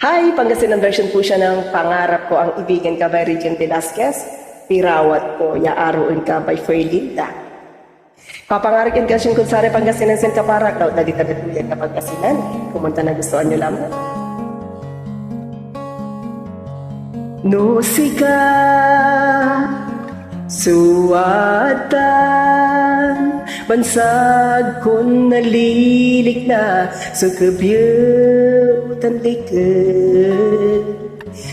Hi! Pangasinan version po siya ng Pangarap Ko Ang Ibigan Ka by Regine Velasquez. Pirawat Ko Yaaruin Ka by Ferlinda. Papangarap yan kasyon kung sari Pangasinan sen kaparak daw dali tadatulyan ka Pangasinan. Kumunta na gustuhan nyo lamang. No sika suwatan bansag kon nalilik na sa kabyutan likod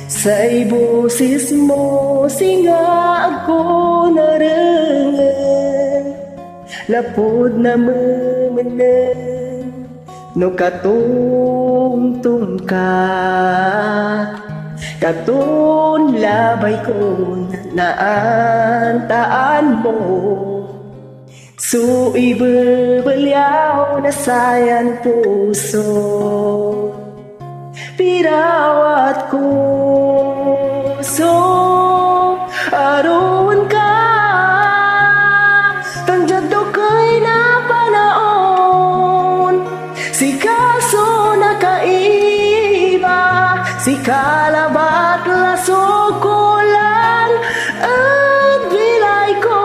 sa ibusis mo singa ako narangan lapod na mamanan no katungtung ka katun labay ko naantaan mo so ibabaliaw na sayan puso pirawat ko so aron ka tanjad do kay na panaon si kaso nakaiba si kalabat laso ko lang at bilay ko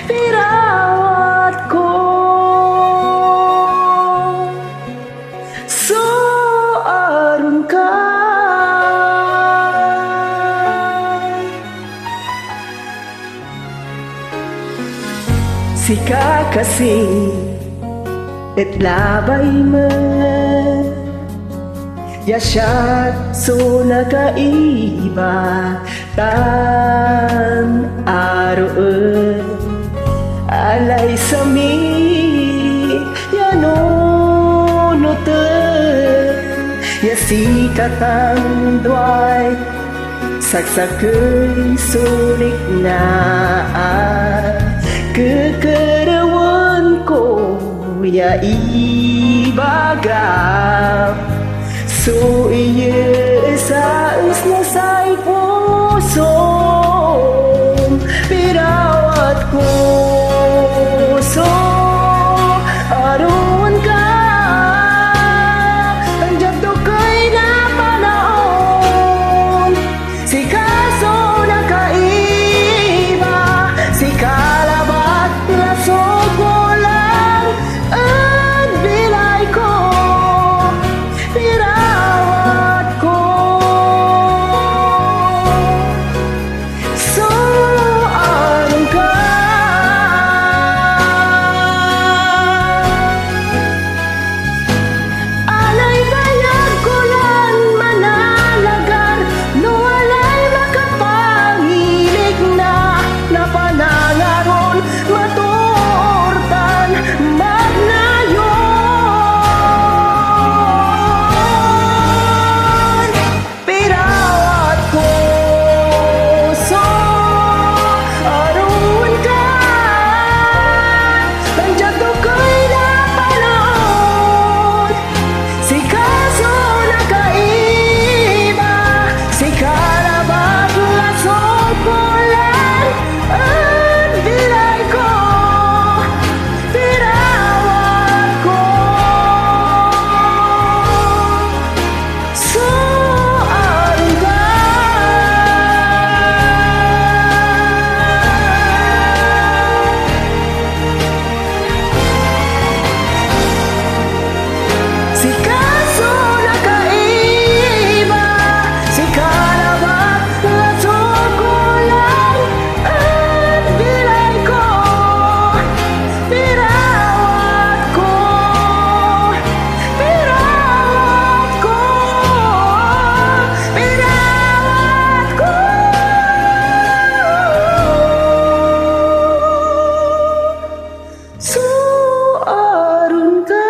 pirawat ko so aron ka si kakasi at labay man yasyat so nakaiba tan aroon alay sami yanunutan yasikatan duay saksakay sulik na kekerawan ko ya ibagam so iya saus na say puso pirawat ko so aron ka anjad do kay na panaon si kaso nakaiba si kalabat laso ko lang at bilay ko pirawat ko so aron ka alay bayag ko lang manalagar no walay makapangilig na napanangaron maturtan magnayon pirawat ko so aron ka nandiyan to kay napanood si kaso nakaiba si kalabat laso ko lang at bilay ko pirawat ko so aron ka si kaso nakaiba si kalabat laso ko lang at bilay ko pirawat ko pirawat ko pirawat ko so aron ka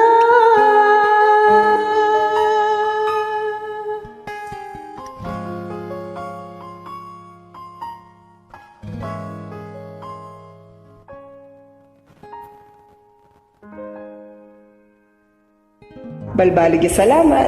balbalig salamat